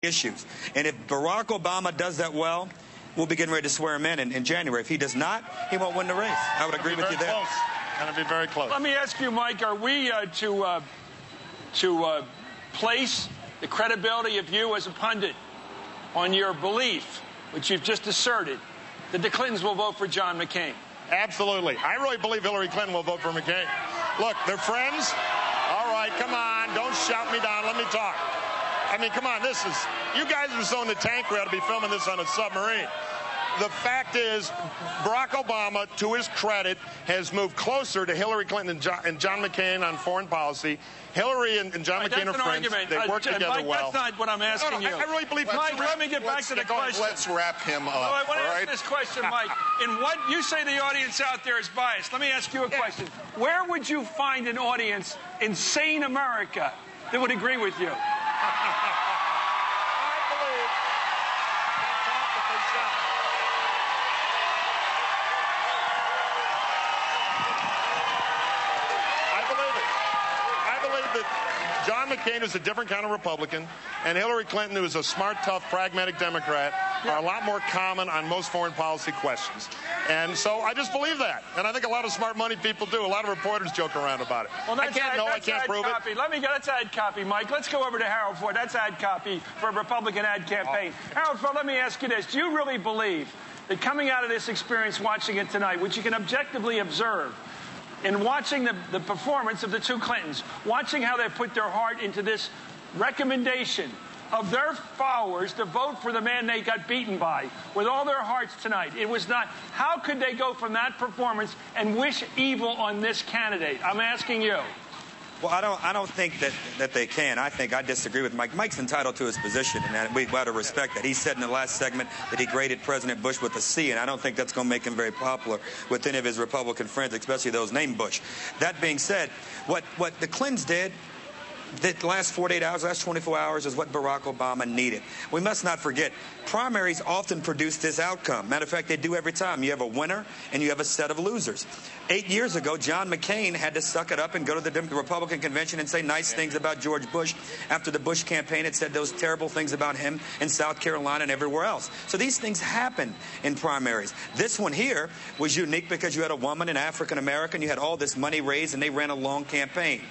issues. And if Barack Obama does that well, we'll be getting ready to swear him in January. If he does not, he won't win the race. I would agree with you there. Going to be very close. Let me ask you, Mike, are we to place the credibility of you as a pundit on your belief, which you've just asserted, that the Clintons will vote for John McCain? Absolutely. I really believe Hillary Clinton will vote for McCain. Look, they're friends. All right, come on. Don't shout me down. Let me talk. I mean, come on. You guys are so in the tank, we ought to be filming this on a submarine. The fact is, Barack Obama, to his credit, has moved closer to Hillary Clinton and John McCain on foreign policy. Hillary and John McCain are friends. Argument. They work together Mike, well. That's not what I'm asking you. I really believe. Mike, let me get back to the question. Let's wrap him up. I want to ask this question, Mike. In what you say, the audience out there is biased. Let me ask you a question. Where would you find an audience in sane America that would agree with you? John McCain is a different kind of Republican, and Hillary Clinton, who is a smart, tough, pragmatic Democrat, are a lot more common on most foreign policy questions. And so I just believe that. And I think a lot of smart money people do. A lot of reporters joke around about it. Well, I can't prove it. That's ad copy, Mike. Let's go over to Harold Ford. That's ad copy for a Republican ad campaign. Harold Ford, let me ask you this. Do you really believe that coming out of this experience, watching it tonight, which you can objectively observe, in watching the performance of the two Clintons, watching how they put their heart into this recommendation of their followers to vote for the man they got beaten by with all their hearts tonight. It was not, how could they go from that performance and wish evil on this candidate? I'm asking you. Well, I don't think that they can. I disagree with Mike. Mike's entitled to his position, and we ought to respect that. He said in the last segment that he graded President Bush with a C, and I don't think that's going to make him very popular with any of his Republican friends, especially those named Bush. That being said, what the Clintons did, the last 48 hours, last 24 hours is what Barack Obama needed. We must not forget, primaries often produce this outcome. Matter of fact, they do every time. You have a winner and you have a set of losers. 8 years ago, John McCain had to suck it up and go to the Republican convention and say nice things about George Bush after the Bush campaign had said those terrible things about him in South Carolina and everywhere else. So these things happen in primaries. This one here was unique because you had a woman, an African American, you had all this money raised, and they ran a long campaign.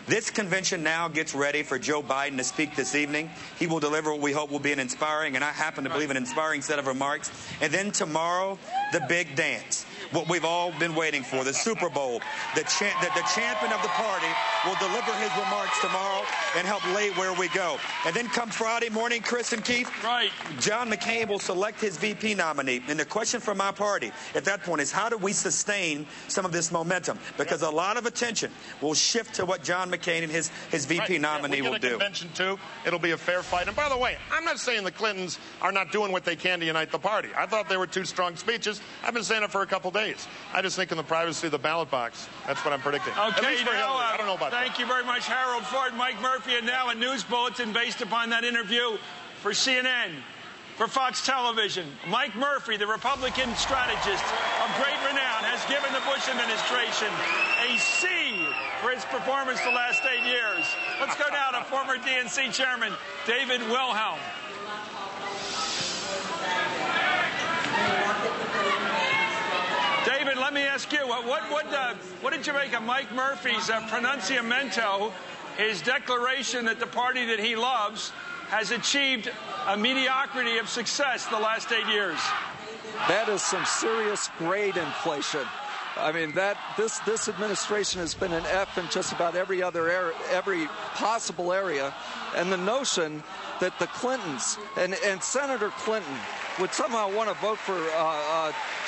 This convention now gets ready for Joe Biden to speak this evening. He will deliver what we hope will be an inspiring, and I happen to believe an inspiring set of remarks. And then tomorrow, the big dance. What we've all been waiting for, the Super Bowl. The champion of the party will deliver his remarks tomorrow and help lay where we go. And then come Friday morning, Chris and Keith, John McCain will select his VP nominee. And the question for my party at that point is, how do we sustain some of this momentum? Because a lot of attention will shift to what John McCain and his VP nominee will do. Convention too. It'll be a fair fight. And by the way, I'm not saying the Clintons are not doing what they can to unite the party. I thought they were two strong speeches. I've been saying it for a couple days. I just think in the privacy of the ballot box, that's what I'm predicting. Okay, at least for Hillary. I don't know about that. Thank you very much, Harold Ford, Mike Murphy, and now a news bulletin based upon that interview for CNN. For Fox Television, Mike Murphy, the Republican strategist of great renown, has given the Bush administration a C for its performance the last 8 years. Let's go now to former DNC chairman David Wilhelm. David, let me ask you, what did you make of Mike Murphy's pronunciamento, his declaration that the party that he loves has achieved a mediocrity of success the last 8 years? That is some serious grade inflation. I mean, this administration has been an F in just about every possible area, and the notion that the Clintons and Senator Clinton would somehow want to vote for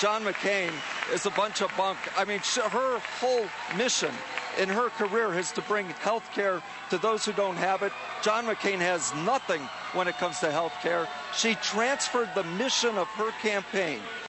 John McCain is a bunch of bunk. I mean, her whole mission in her career is to bring health care to those who don't have it. John McCain has nothing when it comes to health care. She transferred the mission of her campaign